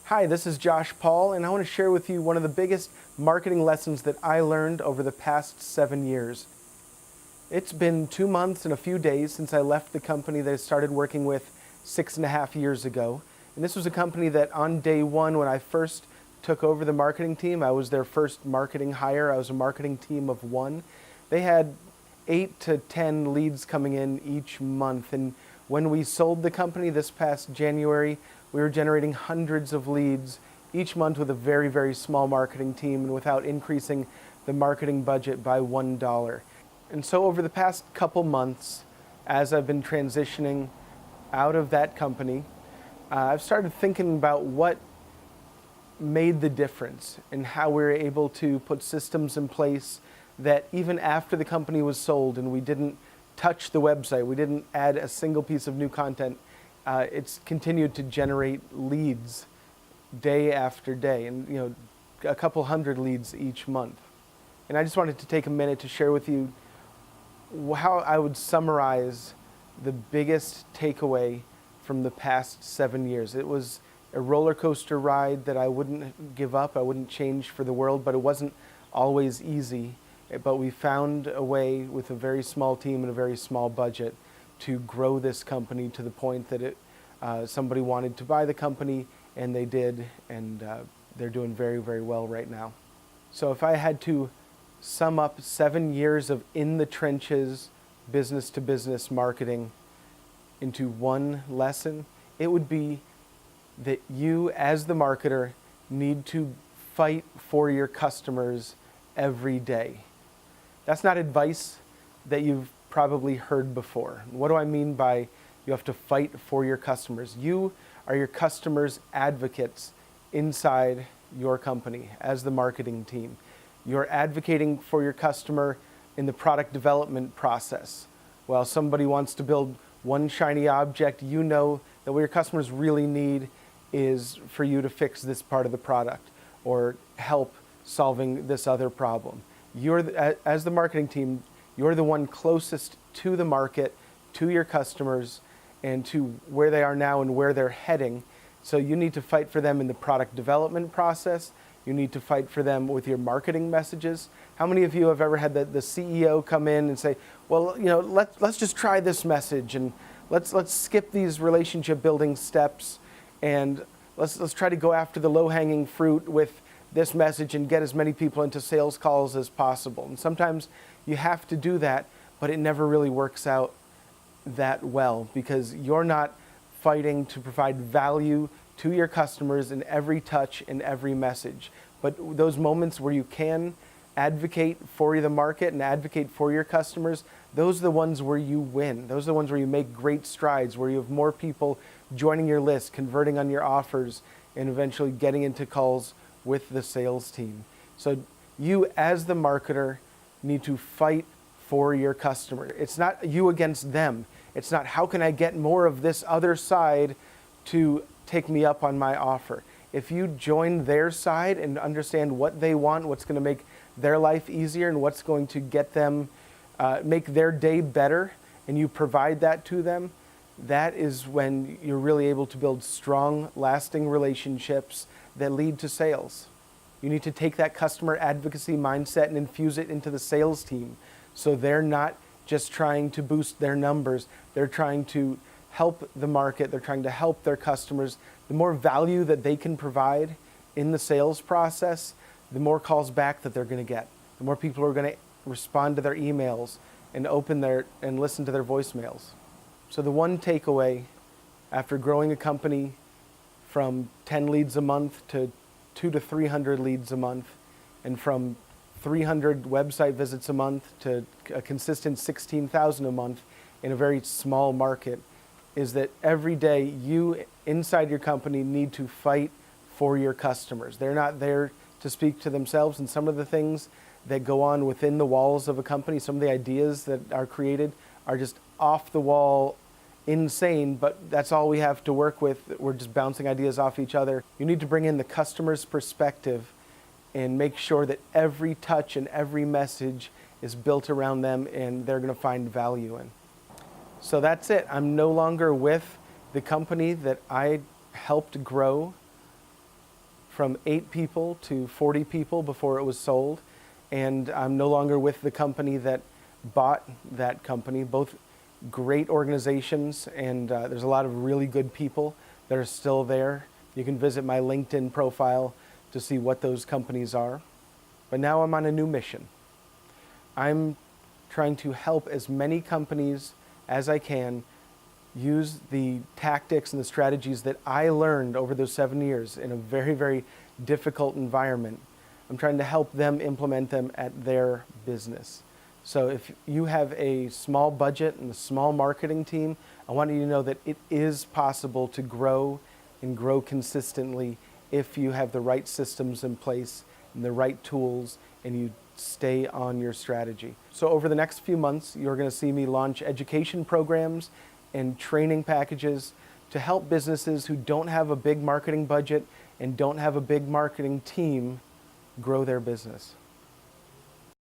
Hi, this is Josh Paul, and I want to share with you one of the biggest marketing lessons that I learned over the past 7 years. It's been 2 months and a few days since I left the company that I started working with 6.5 years ago. And this was a company that on day one, when I first took over the marketing team, I was their first marketing hire. I was a marketing team of one. They had 8 to 10 leads coming in each month. And when we sold the company this past January, we were generating hundreds of leads each month with a very, very small marketing team and without increasing the marketing budget by $1. And so over the past couple months, as I've been transitioning out of that company, I've started thinking about what made the difference and how we were able to put systems in place that even after the company was sold and we didn't touch the website, we didn't add a single piece of new content, it's continued to generate leads day after day, and a couple hundred leads each month. And I just wanted to take a minute to share with you how I would summarize the biggest takeaway from the past 7 years. It was a roller coaster ride that I wouldn't give up, I wouldn't change for the world, but it wasn't always easy. But we found a way with a very small team and a very small budget to grow this company to the point that somebody wanted to buy the company, and they did, and they're doing very, very well right now. So if I had to sum up 7 years of in the trenches business-to-business marketing into one lesson, it would be that you as the marketer need to fight for your customers every day. That's not advice that you've probably heard before. What do I mean by you have to fight for your customers? You are your customers' advocates inside your company as the marketing team. You're advocating for your customer in the product development process. While somebody wants to build one shiny object, you know that what your customers really need is for you to fix this part of the product or help solving this other problem. As the marketing team, you're the one closest to the market, to your customers, and to where they are now and where they're heading. So you need to fight for them in the product development process. You need to fight for them with your marketing messages. How many of you have ever had the CEO come in and say, well, let's just try this message, and let's skip these relationship building steps, and let's try to go after the low-hanging fruit with this message and get as many people into sales calls as possible. And sometimes you have to do that, but it never really works out that well because you're not fighting to provide value to your customers in every touch and every message. But those moments where you can advocate for the market and advocate for your customers, those are the ones where you win. Those are the ones where you make great strides, where you have more people joining your list, converting on your offers, and eventually getting into calls with the sales team. So you as the marketer need to fight for your customer. It's not you against them. It's not how can I get more of this other side to take me up on my offer. If you join their side and understand what they want, what's going to make their life easier and what's going to get them, make their day better, and you provide that to them, that is when you're really able to build strong, lasting relationships that lead to sales. You need to take that customer advocacy mindset and infuse it into the sales team so they're not just trying to boost their numbers. They're trying to help the market. They're trying to help their customers. The more value that they can provide in the sales process, the more calls back that they're going to get. The more people are going to respond to their emails and and listen to their voicemails. So the one takeaway after growing a company from 10 leads a month to 200 to 300 leads a month, and from 300 website visits a month to a consistent 16,000 a month in a very small market, is that every day you inside your company need to fight for your customers. They're not there to speak to themselves, and some of the things that go on within the walls of a company, some of the ideas that are created are just off the wall, insane, but that's all we have to work with. We're just bouncing ideas off each other. You need to bring in the customer's perspective and make sure that every touch and every message is built around them and they're going to find value in. So that's it. I'm no longer with the company that I helped grow from 8 people to 40 people before it was sold. And I'm no longer with the company that bought that company. Both great organizations, and there's a lot of really good people that are still there. You can visit my LinkedIn profile to see what those companies are. But now I'm on a new mission. I'm trying to help as many companies as I can use the tactics and the strategies that I learned over those 7 years in a very, very difficult environment. I'm trying to help them implement them at their business. So if you have a small budget and a small marketing team, I want you to know that it is possible to grow and grow consistently if you have the right systems in place and the right tools and you stay on your strategy. So over the next few months, you're going to see me launch education programs and training packages to help businesses who don't have a big marketing budget and don't have a big marketing team grow their business.